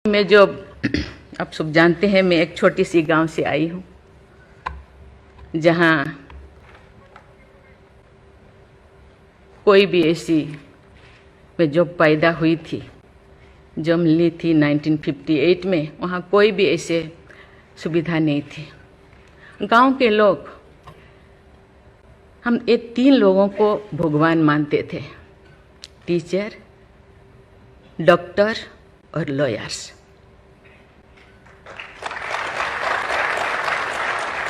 मैं जो आप सब जानते हैं, मैं एक छोटी सी गांव से आई हूँ जहाँ कोई भी ऐसी, मैं जब पैदा हुई थी, जन्म ली थी 1958 में, वहाँ कोई भी ऐसे सुविधा नहीं थी। गांव के लोग, हम ये 3 लोगों को भगवान मानते थे, टीचर, डॉक्टर और लॉयर्स।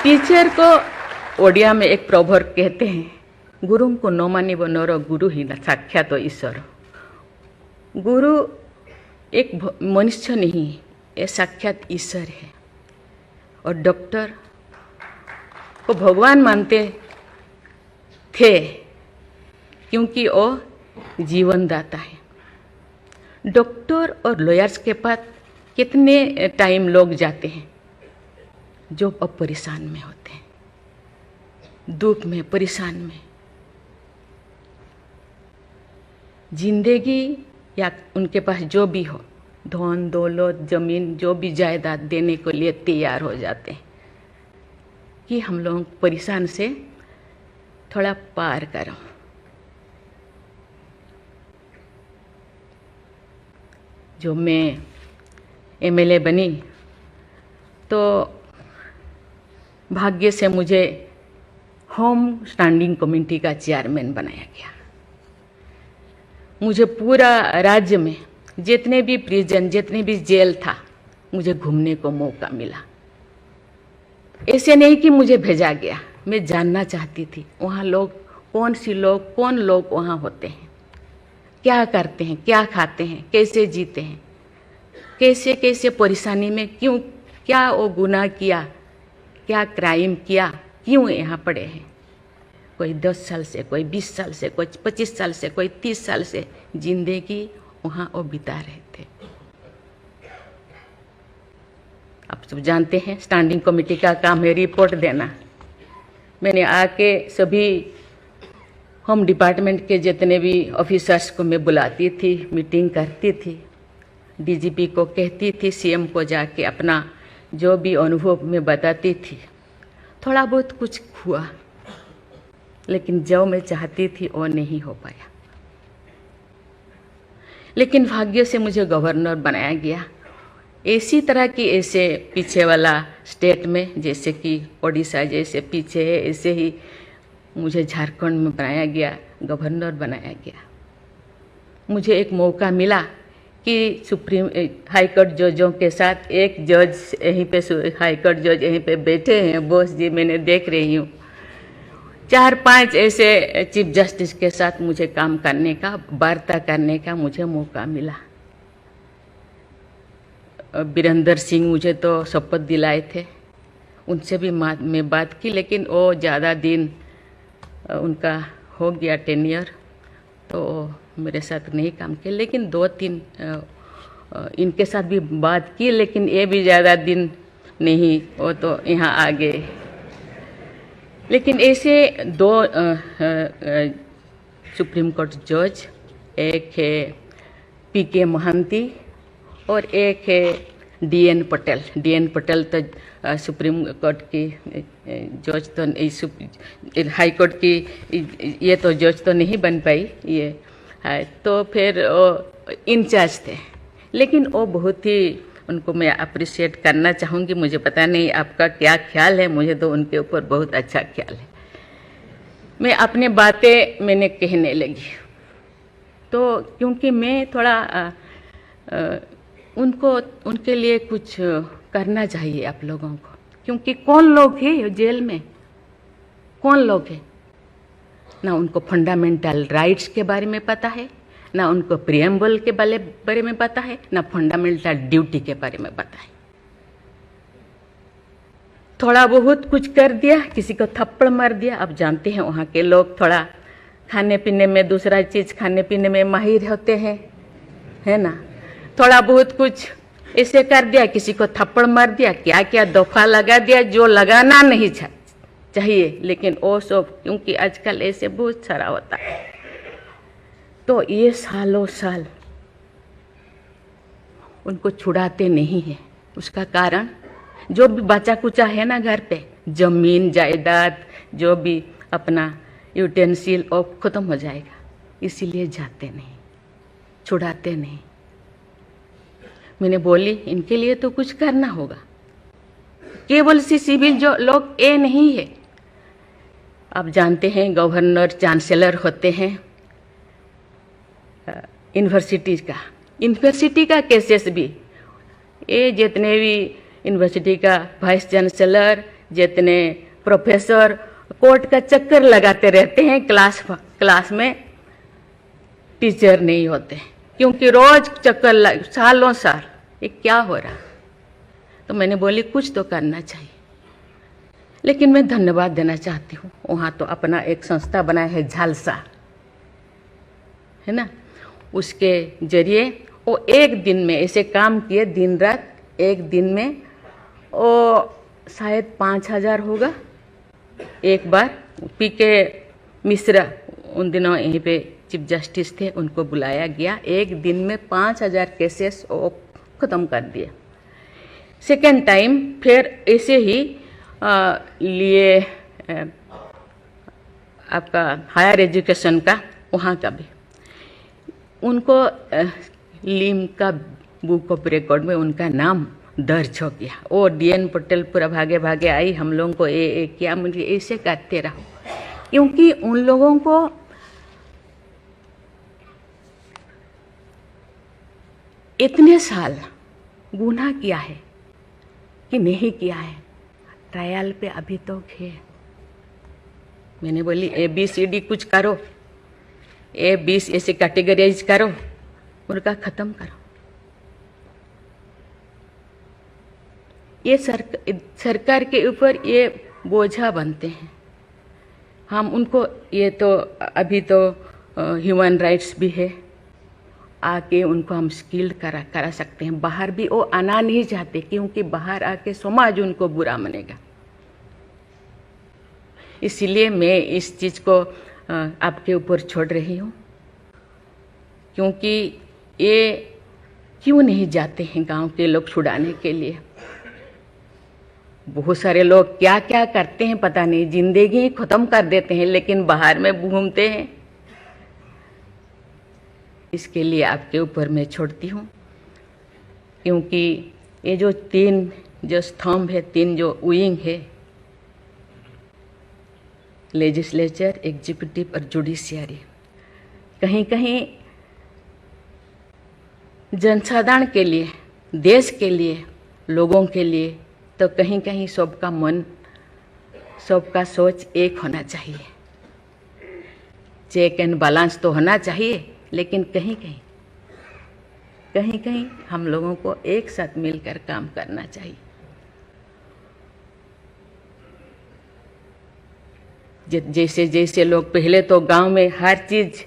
टीचर को ओडिया में एक प्रोवर्ब कहते हैं, गुरु को न मानिब नर, गुरु ही न साक्षात ईश्वर। गुरु एक मनुष्य नहीं, ये साक्षात ईश्वर है। और डॉक्टर को भगवान मानते थे क्योंकि वो जीवन दाता है। डॉक्टर और लॉयर्स के पास कितने टाइम लोग जाते हैं जो अब परेशान में होते हैं, दुख में, परेशान में। जिंदगी या उनके पास जो भी हो, धन दौलत, जमीन, जो भी जायदाद देने के लिए तैयार हो जाते हैं कि हम लोग परेशान से थोड़ा पार करो। जो मैं एमएलए बनी तो भाग्य से मुझे होम स्टैंडिंग कमेटी का चेयरमैन बनाया गया। मुझे पूरा राज्य में जितने भी प्रिजन, जितने भी जेल था, मुझे घूमने को मौका मिला। ऐसे नहीं कि मुझे भेजा गया, मैं जानना चाहती थी वहाँ लोग कौन लोग वहाँ होते हैं, क्या करते हैं, क्या खाते हैं, कैसे जीते हैं, कैसे कैसे परेशानी में, क्यों, क्या वो गुनाह किया, क्या क्राइम किया, क्यों यहाँ पड़े हैं। कोई 10 साल से, कोई 20 साल से, कोई 25 साल से, कोई 30 साल से जिंदगी वहाँ वो बिता रहे थे। आप सब जानते हैं स्टैंडिंग कमेटी का काम है रिपोर्ट देना। मैंने आके सभी होम डिपार्टमेंट के जितने भी ऑफिसर्स को मैं बुलाती थी, मीटिंग करती थी, डीजीपी को कहती थी, सीएम को जाके अपना जो भी अनुभव मैं बताती थी। थोड़ा बहुत कुछ हुआ, लेकिन जो मैं चाहती थी वो नहीं हो पाया। लेकिन भाग्य से मुझे गवर्नर बनाया गया। इसी तरह की, ऐसे पीछे वाला स्टेट में, जैसे कि ओडिशा जैसे पीछे है, ऐसे ही मुझे झारखंड में बनाया गया, गवर्नर बनाया गया। मुझे एक मौका मिला कि सुप्रीम हाई कोर्ट जजों के साथ एक जज यहीं पे, हाई कोर्ट जज यहीं पे बैठे हैं, बोस जी, मैंने देख रही हूँ, 4-5 ऐसे चीफ जस्टिस के साथ मुझे काम करने का, वार्ता करने का मुझे मौका मिला। वीरेंद्र सिंह मुझे तो शपथ दिलाए थे, उनसे भी मैं बात की, लेकिन वो ज़्यादा दिन उनका हो गया टेन्योर, तो मेरे साथ नहीं काम किया। लेकिन 2-3 इनके साथ भी बात की, लेकिन ये भी ज़्यादा दिन नहीं, वो तो यहाँ आ गए। लेकिन ऐसे 2 सुप्रीम कोर्ट जज, एक है पीके महांती और एक है डीएन पटेल। डीएन पटेल तो सुप्रीम कोर्ट की जज तो, हाई कोर्ट की ये तो जज तो नहीं बन पाई ये है, तो फिर वो इंचार्ज थे। लेकिन वो बहुत ही, उनको मैं अप्रिशिएट करना चाहूँगी। मुझे पता नहीं आपका क्या ख्याल है, मुझे तो उनके ऊपर बहुत अच्छा ख्याल है। मैं अपनी बातें मैंने कहने लगी, तो क्योंकि मैं थोड़ा उनके लिए कुछ करना चाहिए आप लोगों को, क्योंकि कौन लोग हैं जेल में, कौन लोग हैं, ना उनको फंडामेंटल राइट्स के बारे में पता है, ना उनको प्रियम्बल के बारे में पता है, ना फंडामेंटल ड्यूटी के बारे में पता है। थोड़ा बहुत कुछ कर दिया, किसी को थप्पड़ मार दिया। आप जानते हैं वहाँ के लोग थोड़ा खाने पीने में, दूसरा चीज़ खाने पीने में माहिर होते हैं, है ना। थोड़ा बहुत कुछ ऐसे कर दिया, किसी को थप्पड़ मार दिया, क्या क्या दफा लगा दिया जो लगाना नहीं चाहिए। लेकिन वो सब, क्योंकि आजकल ऐसे बहुत सारा होता है, तो ये सालों साल उनको छुड़ाते नहीं हैं। उसका कारण जो भी बचा कुचा है ना घर पे, जमीन जायदाद जो भी अपना यूटेंसिल और ख़त्म हो जाएगा, इसीलिए जाते नहीं, छुड़ाते नहीं। मैंने बोली इनके लिए तो कुछ करना होगा। केवल सी सिविल जो लोग ये नहीं है, आप जानते हैं गवर्नर चांसलर होते हैं यूनिवर्सिटी का केसेस भी, ये जितने भी यूनिवर्सिटी का वाइस चांसलर, जितने प्रोफेसर कोर्ट का चक्कर लगाते रहते हैं, क्लास में टीचर नहीं होते, क्योंकि रोज चक्कर सालों साल, ये क्या हो रहा। तो मैंने बोली कुछ तो करना चाहिए। लेकिन मैं धन्यवाद देना चाहती हूँ, वहाँ तो अपना एक संस्था बनाया है झालसा, है ना, उसके जरिए वो एक दिन में ऐसे काम किए, दिन रात, एक दिन में वो शायद 5,000 होगा। एक बार पीके मिश्रा उन दिनों यहीं पे चीफ जस्टिस थे, उनको बुलाया गया, एक दिन में 5,000 केसेस वो ख़त्म कर दिए। सेकेंड टाइम फिर ऐसे ही लिए आपका हायर एजुकेशन का, वहाँ का भी उनको लीम का बुक ऑफ रिकॉर्ड में उनका नाम दर्ज हो गया। वो DN पटेल पूरा भागे भागे आई, हम लोगों को ये किया, मुझे ऐसे करते रहो, क्योंकि उन लोगों को इतने साल गुनाह किया है कि नहीं किया है, ट्रायल पे अभी तो है। मैंने बोली ABCD कुछ करो, A20 ऐसे कैटेगराइज करो, उनका ख़त्म करो। ये सरकार के ऊपर ये बोझा बनते हैं। हम उनको, ये तो अभी तो ह्यूमन राइट्स भी है, आके उनको हम स्किल्ड करा सकते हैं। बाहर भी वो आना नहीं चाहते, क्योंकि बाहर आके समाज उनको बुरा मानेगा। इसीलिए मैं इस चीज़ को आपके ऊपर छोड़ रही हूँ, क्योंकि ये क्यों नहीं जाते हैं गांव के लोग छुड़ाने के लिए। बहुत सारे लोग क्या क्या करते हैं पता नहीं, जिंदगी ख़त्म कर देते हैं, लेकिन बाहर में घूमते हैं। इसके लिए आपके ऊपर मैं छोड़ती हूँ, क्योंकि ये जो 3 जो स्तंभ है, 3 जो विंग है, लेजिस्लेचर, एग्जीक्यूटिव और जुडिशियरी, कहीं कहीं जनसाधारण के लिए, देश के लिए, लोगों के लिए, तो कहीं कहीं सबका मन, सबका सोच एक होना चाहिए। चेक एंड बैलेंस तो होना चाहिए, लेकिन कहीं कहीं हम लोगों को एक साथ मिलकर काम करना चाहिए। जैसे जैसे लोग, पहले तो गांव में हर चीज़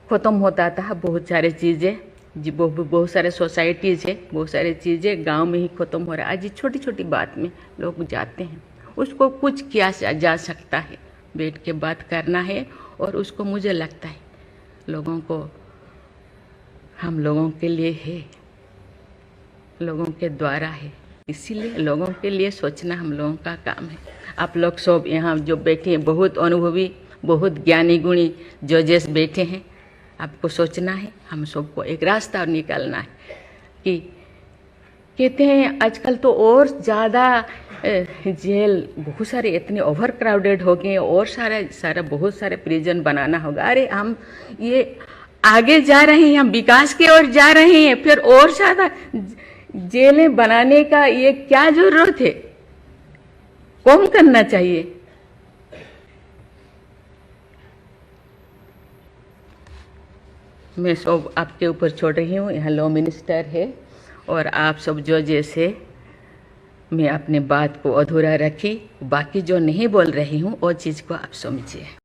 ख़त्म होता था, बहुत सारे चीज़ें, बहुत सारे सोसाइटीज़ है, बहुत सारी चीज़ें गांव में ही ख़त्म हो रहा है। आज छोटी छोटी बात में लोग जाते हैं, उसको कुछ किया जा सकता है, बैठ के बात करना है। और उसको मुझे लगता है लोगों को, हम लोगों के लिए है, लोगों के द्वारा है, इसीलिए लोगों के लिए सोचना हम लोगों का काम है। आप लोग सब यहाँ जो बैठे हैं, बहुत अनुभवी, बहुत ज्ञानी गुणी जजेस बैठे हैं, आपको सोचना है, हम सबको एक रास्ता निकालना है। कि कहते हैं आजकल तो और ज़्यादा जेल, बहुत सारे इतने ओवर क्राउडेड हो गए, और सारा बहुत सारे प्रिजन बनाना होगा। अरे हम ये आगे जा रहे हैं, हम विकास की ओर जा रहे हैं, फिर और ज़्यादा जेलें बनाने का ये क्या जरूरत है? कम करना चाहिए। मैं सब आपके ऊपर छोड़ रही हूँ, यहाँ लॉ मिनिस्टर है, और आप सब जो जैसे, मैं अपने बात को अधूरा रखी, बाकी जो नहीं बोल रही हूँ वो चीज़ को आप समझिए।